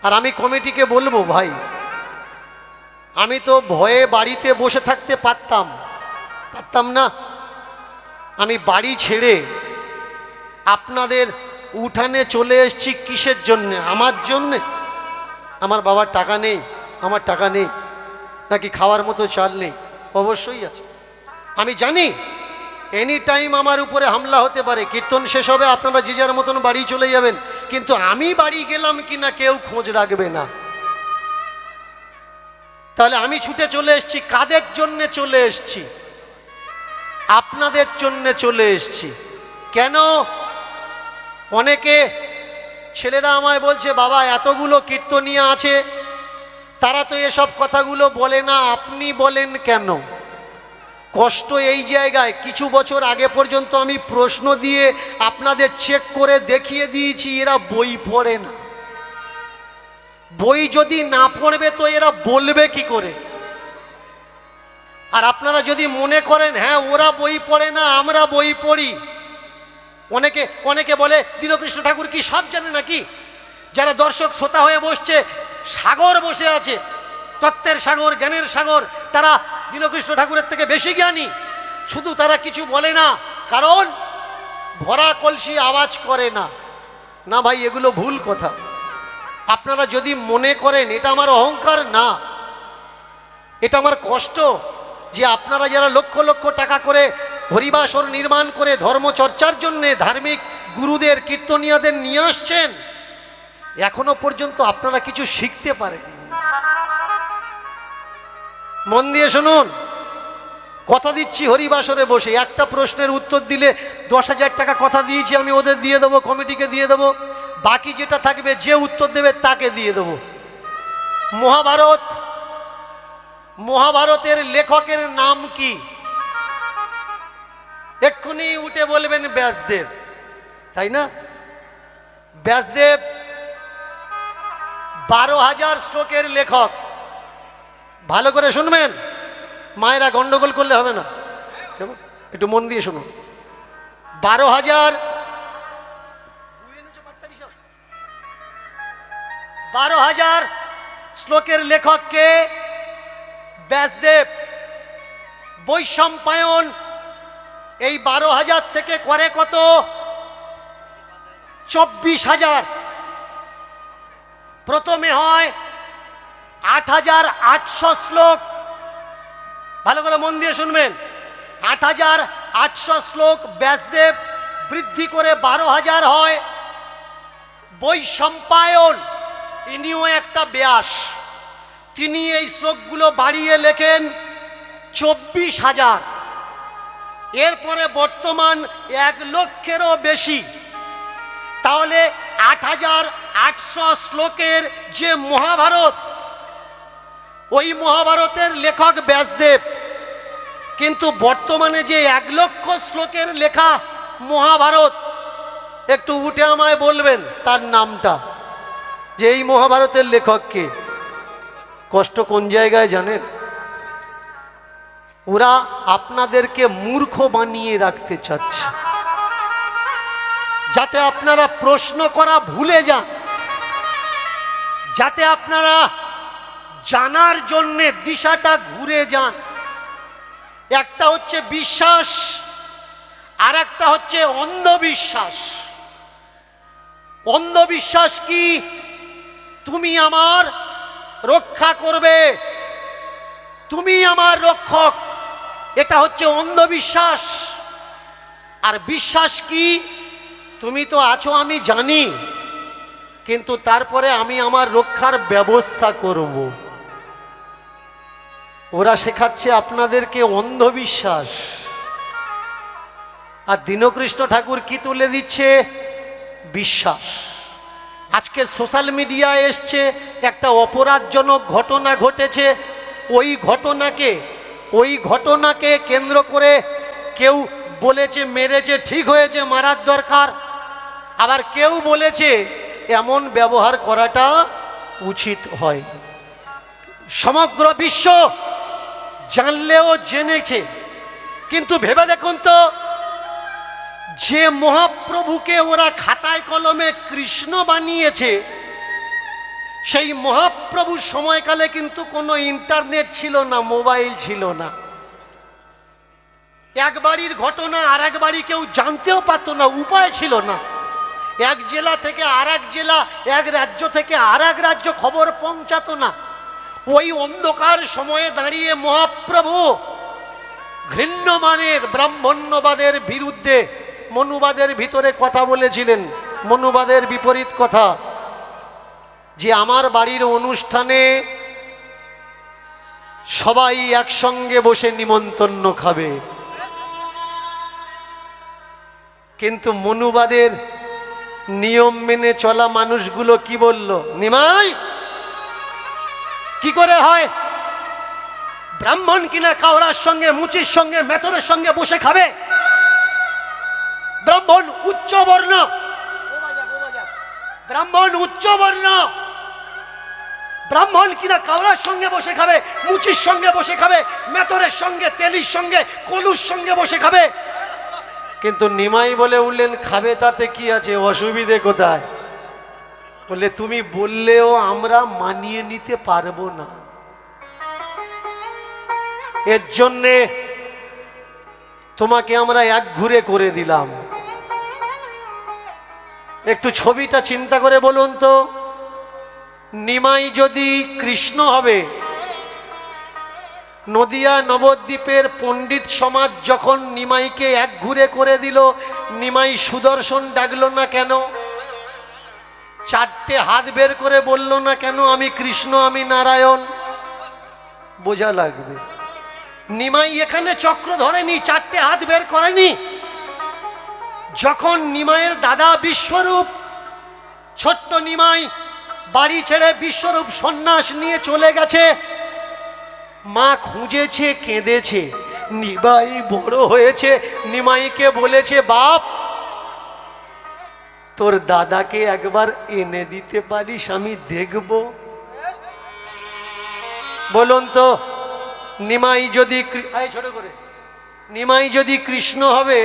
আর আমি কমিটিকে বলবো, ভাই আমি তো ভয়ে বাড়িতে বসে থাকতে পারতাম না। আমি বাড়ি ছেড়ে আপনাদের উঠানে চলে এসেছি কিসের জন্যে? আমার জন্যে? আমার বাবার টাকা নেই, আমার টাকা নেই নাকি খাওয়ার মতো চাল নেই? অবশ্যই আছে। আমি জানি এনি টাইম আমার উপরে হামলা হতে পারে, কীর্তন শেষ হবে, আপনারা যে যার মতন বাড়ি চলে যাবেন, কিন্তু আমি বাড়ি গেলাম কিনা কেউ খোঁজ রাখবে না। তাহলে আমি ছুটে চলে এসেছি, কাদের জন্যে চলে এসেছি? আপনাদের জন্যে চলে এসেছি। কেন? অনেকে ছেলেরা আমায় বলছে, বাবা এতগুলো কীর্তনীয়া আছে, তারা তো এসব কথাগুলো বলে না, আপনি বলেন কেন? কষ্ট এই জায়গায়, কিছু বছর আগে পর্যন্ত আমি প্রশ্ন দিয়ে আপনাদের চেক করে দেখিয়ে দিয়েছি, এরা বই পড়ে না। বই যদি না পড়বে তো এরা বলবে কি করে? আর আপনারা যদি মনে করেন হ্যাঁ ওরা বই পড়ে না আমরা বই পড়ি, অনেকে বলে দীনকৃষ্ণ ঠাকুর কি সব জানে নাকি? যারা দর্শক শ্রোতা হয়ে বসছে, সাগর বসে আছে, তত্ত্বের সাগর, জ্ঞানের সাগর, তারা দীনকৃষ্ণ ঠাকুরের থেকে বেশি জ্ঞানী। শুধু তারা কিছু বলে না, কারণ ভরা কলসি আওয়াজ করে না। না ভাই, এগুলো ভুল কথা। আপনারা যদি মনে করেন এটা আমার অহংকার না, এটা আমার কষ্ট, যে আপনারা যারা লক্ষ লক্ষ টাকা করে হরিবাসর নির্মাণ করে ধর্মচর্চার জন্য ধার্মিক গুরুদের, কীর্তনিয়াদের নিয়ে আসছেন, এখনো পর্যন্ত আপনারা কিছু শিখতে পারেন। মন দিয়ে শুনুন, কথা দিচ্ছি, হরিবাসরে বসে একটা প্রশ্নের উত্তর দিলে 10,000 টাকা কথা দিয়েছি আমি, ওদের দিয়ে দেবো, কমিটিকে দিয়ে দেবো, বাকি যেটা থাকবে যে উত্তর দেবে তাকে দিয়ে দেবো। মহাভারতের লেখকের নাম কি? এক্ষুনি উঠে বলবেন ব্যাসদেব, তাই না? ব্যাসদেব 12,000 শ্লোকের লেখক। ভালো করে শুনবেন, মায়েরা গন্ডগোল করলে হবে না, একটু মন দিয়ে শুনুন। 12,000 শ্লোকের লেখককে ব্যাসদেব। বৈশম্পায়ন এই 12,000 থেকে করে কত? 24,000। প্রথমে হয় 8,800 শ্লোক। ভালো করে মন দিয়ে শুনবেন, 8,800 শ্লোক ব্যাসদেব বৃদ্ধি করে 12,000 হয়। বৈশম্পায়ন ইনিও একটা ব্যাস, তিনি এই শ্লোকগুলো বাড়িয়ে লেখেন 24,000। এরপরে বর্তমান 1 লক্ষেরও বেশি। তাহলে 8,800 শ্লোকের যে মহাভারত, ওই মহাভারতের লেখক ব্যাসদেব, কিন্তু বর্তমানে যে 1 লক্ষ শ্লোকের লেখা মহাভারত, একটু উঠে আমায় বলবেন তার নামটা, যে এই মহাভারতের লেখক কে? কষ্ট কোন জায়গায় জানেন? ওরা আপনাদেরকে মূর্খ বানিয়ে রাখতে চাচ্ছে, যাতে আপনারা প্রশ্ন করা ভুলে যান, যাতে আপনারা জানার জন্যে দিশাটা ঘুরে যান। একটা হচ্ছে বিশ্বাস, আর একটা হচ্ছে অন্ধবিশ্বাস। অন্ধবিশ্বাস কি? তুমি আমার রক্ষা করবে, তুমি আমার রক্ষক, এটা হচ্ছে অন্ধবিশ্বাস। আর বিশ্বাস কি? তুমি তো আছো আমি জানি, কিন্তু তারপরে আমি আমার রক্ষার ব্যবস্থা করব। ওরা শেখাচ্ছে আপনাদেরকে অন্ধবিশ্বাস। আর দীনকৃষ্ণ ঠাকুর কি তুলে দিচ্ছে? বিশ্বাস। আজকে সোশ্যাল মিডিয়ায় এসছে একটা অপরাধজনক ঘটনা ঘটেছে, ওই ঘটনাকে কেন্দ্র করে কেউ বলেছে মেরেছে, ঠিক হয়েছে, মারার দরকার। আবার কেউ বলেছে এমন ব্যবহার করাটা উচিত হয়। সমগ্র বিশ্ব জানলেও জেনেছে, কিন্তু ভেবে দেখুন তো, যে মহাপ্রভুকে ওরা খাতায় কলমে কৃষ্ণ বানিয়েছে, সেই মহাপ্রভুর সময়কালে কিন্তু কোনো ইন্টারনেট ছিল না, মোবাইল ছিল না। এক বাড়ির ঘটনা আর এক বাড়ি কেউ জানতেও পারত না, উপায় ছিল না। এক জেলা থেকে আর এক জেলা, এক রাজ্য থেকে আর এক রাজ্য খবর পৌঁছাতো না। ওই অন্ধকার সময়ে দাঁড়িয়ে মহাপ্রভু ঘৃণ্যমানের ব্রাহ্মণ্যবাদের বিরুদ্ধে মনুবাদের ভিতরে কথা বলেছিলেন। মনুবাদের বিপরীত কথা, যে আমার বাড়ির অনুষ্ঠানে সবাই একসঙ্গে বসে নিমন্ত্রণ খাবে। কিন্তু মনুবাদের নিয়ম মেনে চলা মানুষগুলো কি বলল? নিমাই কি করে হয়? ব্রাহ্মণ কিনা কাওড়ার সঙ্গে, মুচির সঙ্গে, মেথরের সঙ্গে বসে খাবে? ব্রাহ্মণ উচ্চ বর্ণ, ব্রাহ্মণ উচ্চ বর্ণ, ব্রাহ্মণ কিনা কাওড়ার সঙ্গে বসে খাবে, মুচির সঙ্গে বসে খাবে, মেথরের সঙ্গে, তেলির সঙ্গে, কলুর সঙ্গে বসে খাবে। কিন্তু নিমাই বলে উঠলেন, খাবে তাতে কি আছে, অসুবিধে কোথায়? বলে তুমি বললেও আমরা মানিয়ে নিতে পারবো না। এর জন্যে তোমাকে আমরা এক ঘুরে করে দিলাম। একটু ছবিটা চিন্তা করে বলুন তো, নিমাই যদি কৃষ্ণ হবে, নদিয়া নবদ্বীপের পণ্ডিত সমাজ যখন নিমাইকে এক ঘুরে করে দিল, নিমাই সুদর্শন ডাকলো না কেন? চারটে হাত বের করে বলল না কেন, আমি কৃষ্ণ, আমি নারায়ণ? বোঝা লাগবে। নিমাই এখানে চক্র ধরেনি, চারটে হাত বের করেনি। যখন নিমাইয়ের দাদা বিশ্বরূপ, ছোট্ট নিমাই বাড়ি ছেড়ে বিশ্বরূপ সন্ন্যাস নিয়ে চলে গেছে, মা খুঁজেছে, কেঁদেছে। নিমাই বড় হয়েছে, নিমাইকে বলেছে, বাপ তোর দাদাকে একবার এনে দিতে পারিস, আমি দেখব? বলুন তো, নিমাই যদি ছোট করে নিমাই যদি কৃষ্ণ হবে,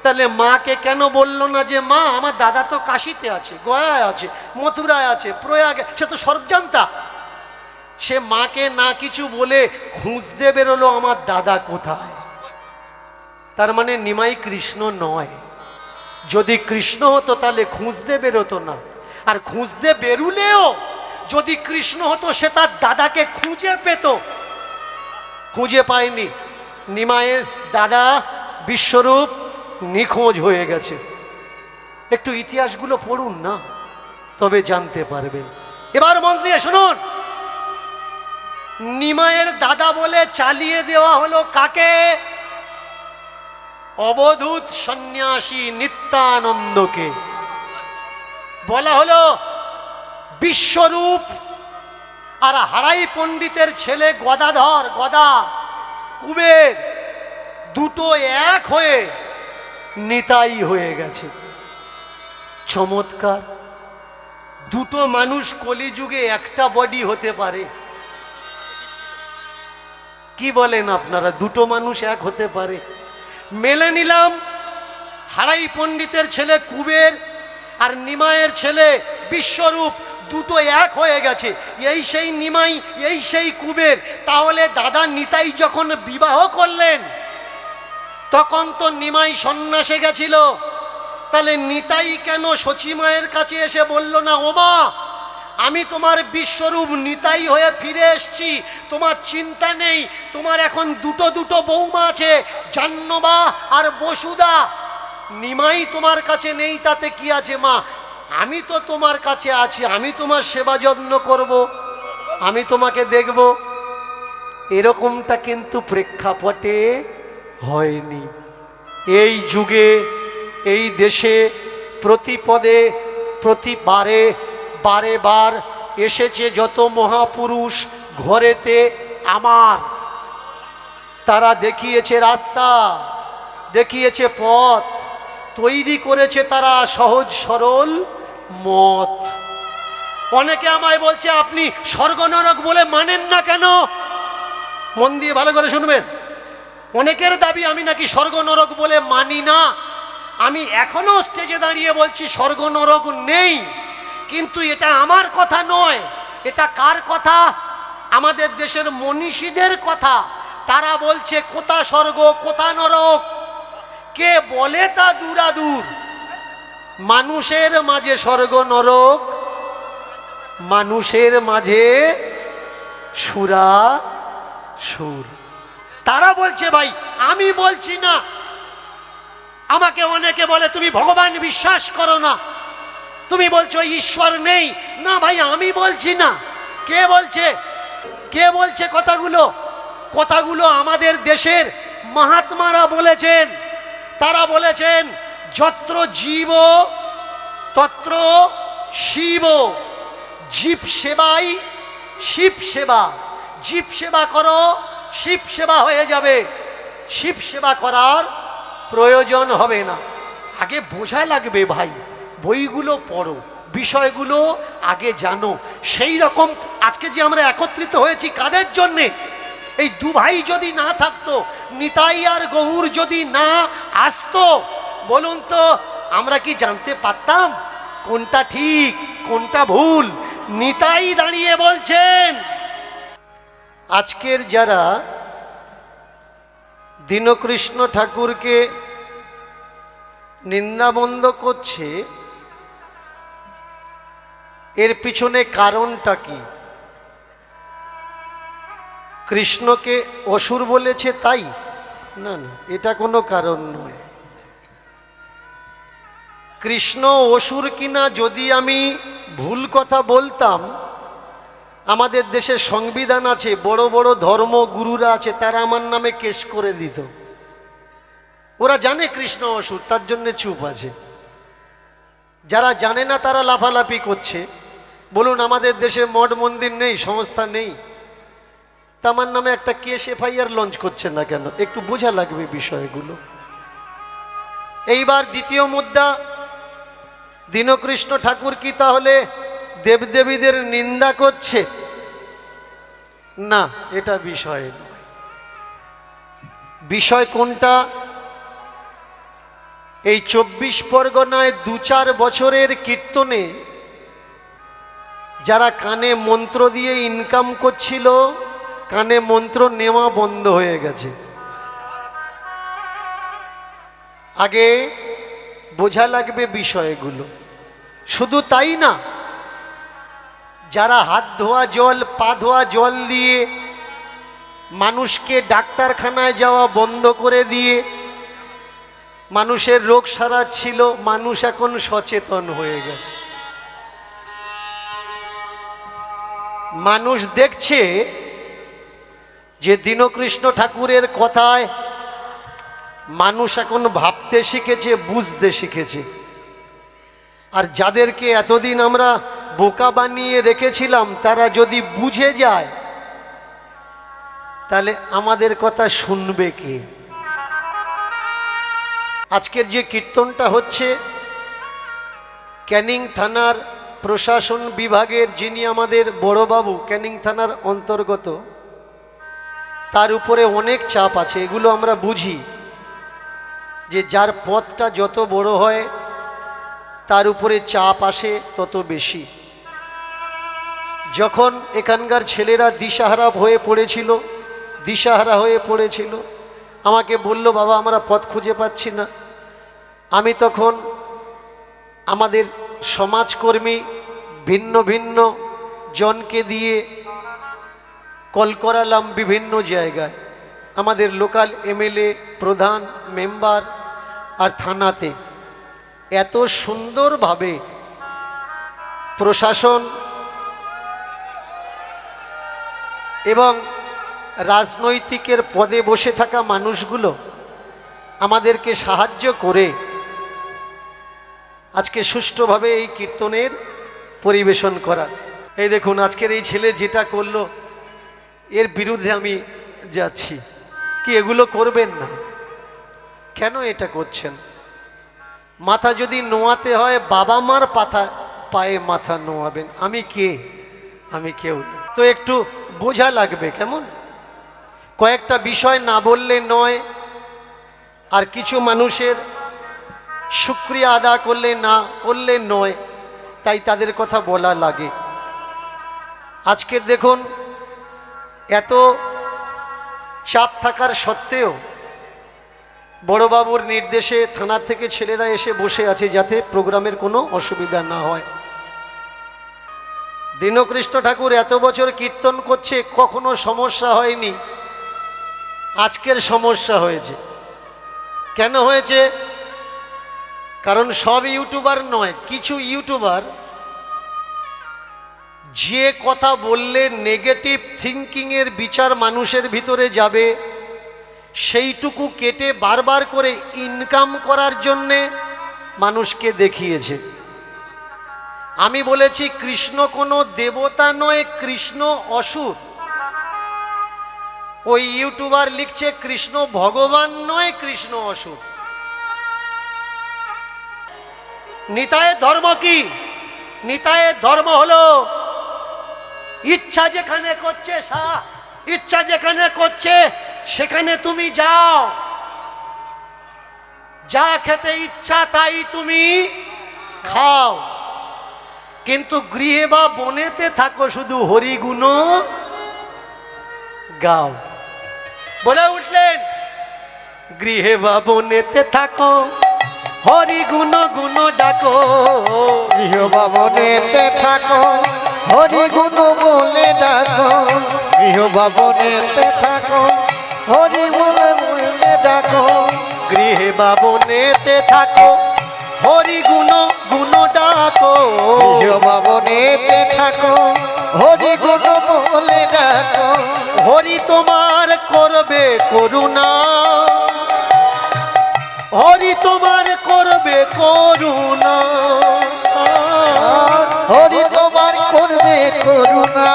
তাহলে মাকে কেন বললো না যে মা আমার দাদা তো কাশিতে আছে, গয়ায় আছে, মথুরায় আছে, প্রয়াগে, সে তো সর্বজান্তা। সে মাকে না কিছু বলে খুঁজতে বেরোলো আমার দাদা কোথায়। তার মানে নিমাই কৃষ্ণ নয়। যদি কৃষ্ণ হতো তাহলে খুঁজতে বেরোতো না। আর খুঁজতে বেরুলেও যদি কৃষ্ণ হতো, সে তার দাদাকে খুঁজে পেত। খুঁজে পায়নি। নিমাইয়ের দাদা বিশ্বরূপ নিখোঁজ হয়ে গেছে। একটু ইতিহাসগুলো পড়ুন না, তবে জানতে পারবেন। এবার মন দিয়ে শুনুন, নিমাইয়ের দাদা বলে চালিয়ে দেওয়া হলো কাকে? অবধূত সন্ন্যাসী নিত্যানন্দকে। বলা হলো বিশ্বরূপ আর হারাই পণ্ডিতের ছেলে গদাধর, গদা কুবের দুটো এক হয়ে নিতাই হয়ে গেছে। চমৎকার। দুটো মানুষ কলিযুগে একটা বডি হতে পারে? কি বলেন আপনারা? দুটো মানুষ এক হতে পারে? মেলে নিলাম, হারাই পণ্ডিতের ছেলে কুবের আর নিমাইয়ের ছেলে বিশ্বরূপ দুটো এক হয়ে গেছে। এই সেই নিমাই, এই সেই কুবের। তাহলে দাদা নিতাই যখন বিবাহ করলেন, তখন তো নিমাই সন্ন্যাসে গেছিল। তাহলে নিতাই কেন সচিমায়ের কাছে এসে বলল না, ওমা আমি তোমার বিশ্বরূপ নিতাই হয়ে ফিরে এসছি, তোমার চিন্তা নেই, তোমার এখন দুটো দুটো বৌমা আছে, জাহ্নবা আর বসুদা। নিমাই তোমার কাছে নেই, তাতে কি আছে মা, আমি তো তোমার কাছে আছি, আমি তোমার সেবা যত্ন করব, আমি তোমাকে দেখব। এরকমটা কিন্তু প্রেক্ষাপটে হয়নি। এই যুগে, এই দেশে প্রতি পদে, প্রতি বারে বারে বার এসেছে যত মহাপুরুষ ঘরেতে আমার, তারা দেখিয়েছে রাস্তা, দেখিয়েছে পথ, তৈরি করেছে তারা সহজ সরল মত। অনেকে আমায় বলছে, আপনি স্বর্গ নরক বলে মানেন না কেন? মন দিয়ে ভালো করে শুনবেন। অনেকের দাবি আমি নাকি স্বর্গ নরক বলে মানি না। আমি এখনো স্টেজে দাঁড়িয়ে বলছি স্বর্গ নরক নেই, কিন্তু এটা আমার কথা নয়, এটা কার কথা? আমাদের দেশের মনীষীদের কথা। তারা বলছে কোথা স্বর্গ কোথা নরক, কে বলে তা দূরাদূর। মানুষের মাঝে স্বর্গ নরক, মানুষের মাঝে সুরা সুর। তারা বলছে ভাই, আমি বলছি না। আমাকে অনেকে বলে তুমি ভগবান বিশ্বাস করো না, তুমি বলছো ঈশ্বর নেই। না ভাই, আমি বলছি না। কে বলছে? কে বলছে কথাগুলো? কথাগুলো আমাদের দেশের মহাত্মারা বলেছেন। তারা বলেছেন যত্র জীব তত্র শিব, জীব সেবাই শিব সেবা। জীব সেবা করো, শিব সেবা হয়ে যাবে। শিব সেবা করার প্রয়োজন হবে না। আগে বোঝা লাগবে ভাই, বইগুলো পড়ো, বিষয়গুলো আগে জানো। সেই রকম আজকে যে আমরা একত্রিত হয়েছি কাদের জন্যে? এই দু ভাই যদি না থাকতো, নিতাই আর গৌর যদি না আসতো, বলুন তো আমরা কি জানতে পারতাম কোনটা ঠিক কোনটা ভুল? নিতাই দাঁড়িয়ে বলছেন, আজকের যারা দীনকৃষ্ণ ঠাকুরকে নিন্দাবন্ধ করছে, এর পিছনে কারণটা কি? কৃষ্ণকে অসুর বলেছে তাই? না না, এটা কোনো কারণ নয়। কৃষ্ণ অসুর কিনা যদি আমি ভুল কথা বলতাম, আমাদের দেশের সংবিধান আছে, বড় বড় ধর্মগুরুরা আছে, তারা আমার নামে কেস করে দিত। ওরা জানে কৃষ্ণ অসুর, তার জন্য চুপ আছে। যারা জানে না তারা লাফালাফি করছে। বলুন আমাদের দেশে মঠ মন্দির নেই, সংস্থা নেই, তা আমার নামে একটা কেস এফআইআর লঞ্চ করছে না কেন? একটু বোঝা লাগবে বিষয়গুলো। এইবার দ্বিতীয় মুদ্রা, দীনকৃষ্ণ ঠাকুর কি তাহলে দেবদেবীদের নিন্দা করছে? না, এটা বিষয় নয়। বিষয় কোনটা? এই 24 পরগনায় 2-4 বছরের কীর্তনে যারা কানে মন্ত্র দিয়ে ইনকাম করছিল, কানে মন্ত্র নেওয়া বন্ধ হয়ে গেছে। আগে বোঝা লাগবে বিষয়গুলো। শুধু তাই না, যারা হাত ধোয়া জল পা ধোয়া জল দিয়ে মানুষকে ডাক্তারখানায় যাওয়া বন্ধ করে দিয়ে মানুষের রোগ সারাচ্ছিল, মানুষ এখন সচেতন হয়ে গেছে। মানুষ দেখছে যে দীনকৃষ্ণ ঠাকুরের কথায় মানুষ এখন ভাবতে শিখেছে, বুঝতে শিখেছে। আর যাদেরকে এতদিন আমরা বোকা বানিয়ে রেখেছিলাম, তারা যদি বুঝে যায় তাহলে আমাদের কথা শুনবে কে? আজকের যে কীর্তনটা হচ্ছে, ক্যানিং থানার প্রশাসন বিভাগের যিনি আমাদের বড়বাবু, ক্যানিং থানার অন্তর্গত, তার উপরে অনেক চাপ আছে। এগুলো আমরা বুঝি যে যার পথটা যত বড় হয় তার উপরে চাপ আসে তত বেশি। যখন এখানকার ছেলেরা দিশাহারা হয়ে পড়েছিল, আমাকে বলল, বাবা আমরা পথ খুঁজে পাচ্ছি না। আমি তখন আমাদের সমাজকর্মী ভিন্ন ভিন্ন জনকে দিয়ে কল করালাম বিভিন্ন জায়গায়, আমাদের লোকাল এমএলএ, প্রধান, মেম্বার আর থানাতে। এত সুন্দরভাবে প্রশাসন এবং রাজনৈতিকের পদে বসে থাকা মানুষগুলো আমাদেরকে সাহায্য করে আজকে সুষ্ঠুভাবে এই কীর্তনের পরিবেশন করা। এই দেখুন আজকের এই ছেলে যেটা করলো, এর বিরুদ্ধে আমি যাচ্ছি। কি এগুলো করবেন না? কেন এটা করছেন? মাথা যদি নোয়াতে হয় বাবা মার পায়ে মাথা নোয়াবেন। আমি কে? আমি কেউ না। তো একটু বোঝা লাগবে, কেমন? কয়েকটা বিষয় না বললে নয়, আর কিছু মানুষের শুকরিয়া আদা করলে না করলে নয়। তাই তাদের কথা বলা লাগে। আজকের দেখুন এত চাপ থাকার সত্ত্বেও বড়বাবুর নির্দেশে থানা থেকে ছেলেরা এসে বসে আছে যাতে প্রোগ্রামের কোনো অসুবিধা না হয়। দীনকৃষ্ণ ঠাকুর এত বছর কীর্তন করছে, কখনো সমস্যা হয়নি, আজকের সমস্যা হয়েছে। কেন হয়েছে? কারণ সব ইউটিউবার নয়, কিছু ইউটিউবার যে কথা বললে নেগেটিভ থিঙ্কিংয়ের বিচার মানুষের ভিতরে যাবে সেইটুকু কেটে বারবার করে ইনকাম করার জন্যে মানুষকে দেখিয়েছে। আমি বলেছি কৃষ্ণ কোনো দেবতা নয়, কৃষ্ণ অসুর। ওই ইউটিউবার লিখছে কৃষ্ণ ভগবান নয়, কৃষ্ণ অসুর। নিতায়ের ধর্ম কি? নিতায়ের ধর্ম হলো ইচ্ছা যেখানে করছে, ইচ্ছা যেখানে করছে সেখানে তুমি যাও, যা খেতে ইচ্ছা তাই তুমি খাও, কিন্তু গৃহে বা বনেতে থাকো শুধু হরিগুণ গাও। বলে উঠলেন গৃহে বা বনেতে থাকো হরিগুণ গুণ ডাকো, গৃহ বা বনেতে থাকো হরিগুণ বলে ডাকো, গৃহ বা বনেতে থাকো হরি বলে বলে ডাকো, গৃহে বা বনেতে থাকো হরিগুণ গুণ ডাকো, গৃহ বা বনেতে থাকো হরিগুণ বলে ডাকো, হরি তোমার করবে করুণা, হরি তোমার করবে করুণা, হরি তোমার করবে করুণা,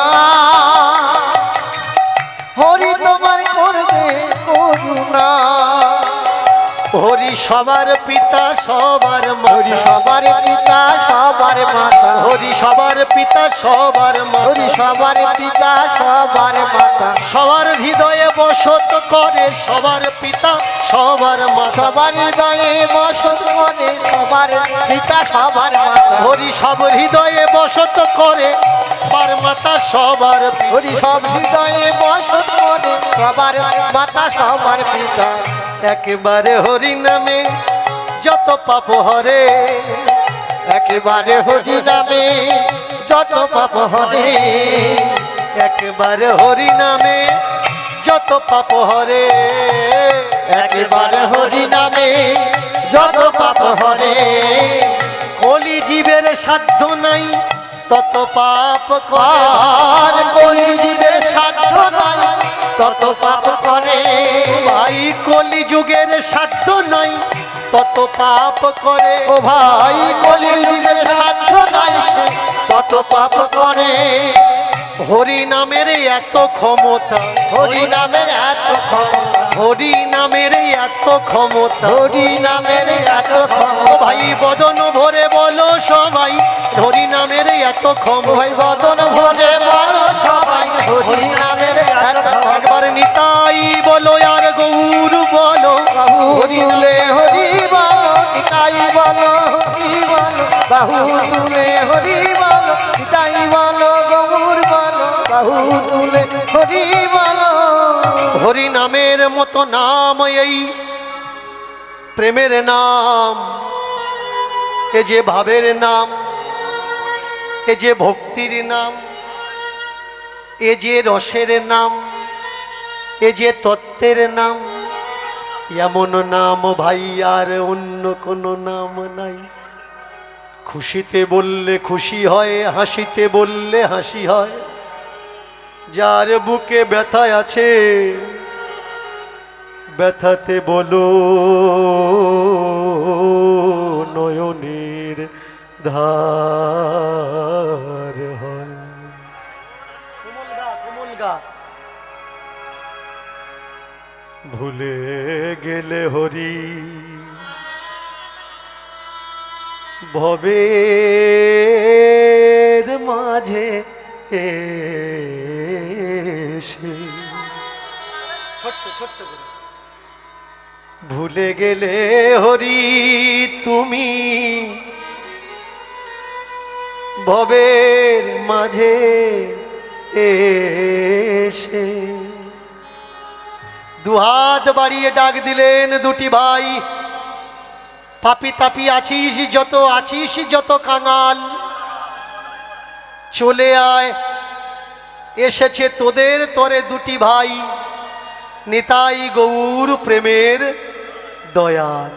হরি তোমার করবে করুণা, হরি সবার পিতা সবার হরি মাতা, সবার পিতা সবার মাতা, হরি সবার পিতা সবার হরি মাতা, সবার পিতা সবার মাতা, সবার হৃদয়ে বসত করে সবার পিতা সবার মাতা, সবার হৃদয়ে বসত করে সবার পিতা সবার মাতা, হরি সব হৃদয়ে বসত করে সবার মাতা সবার পিতা, হরি সব হৃদয়ে বসত করে সবার মাতা সবার পিতা, একেবারে হরি নামে যত পাপ হরে, একেবারে হরি নামে যত পাপ হরে, একেবারে হরি নামে যত পাপ হরে, একেবারে হরি নামে যত পাপ হরে, কলি জীবের সাধ্য নাই তত পাপ করে, আর কলির জীবের সাধ্য নাই তত পাপ করে, ভাই কলি যুগের সাধ্য নাই তত পাপ করে, ও ভাই কলির জীবের সাধ্য নাই সে তত পাপ করে, হরি নামের এত ক্ষমতা, হরি নামের এত ক্ষমতা, হরি নামের এত ক্ষমতা, হরি নামের এত ও ক্ষমতা, ভাই বদন ভরে বলো সবাই হরি নামের এত ক্ষমতা, ভাই বদন ভরে বলো সবাই হরি নামের এত ক্ষমতা, একবার নিতাই বলো আর গৌর বলো, বাহু তুলে হরি বলো নিতাই বলো হরি বলো, বাহু তুলে হরি বলো নিতাই বলো গৌর বলো, বাহু তুলে হরি বলো। হরি নামের মতো নাম এই প্রেমের নাম, এ যে ভাবের নাম, এ যে ভক্তির নাম, এ যে রসের নাম, এ যে তত্ত্বের নাম, এমন নাম ভাই আর অন্য কোনো নাম নাই। খুশিতে বললে খুশি হয়, হাসিতে বললে হাসি হয়, যার বুকে ব্যথা আছে ব্যথাতে বলো নয়নের ধার হয়। কোমল গা, কোমল গা। ভুলে গেলে হরি ভবের মাঝে এসে, ছোট্ট ছোট্ট করে ভুলে গেলে হরি তুমি ভবের মাঝে এসে দুহাত বাড়িয়ে ডাক দিলেন দুটি ভাই, পাপি তাপি আছিস যত কাঙাল, চলে আয়, এসেছে তোদের তরে দুটি ভাই, নিতাই গৌর প্রেমের দয়াল।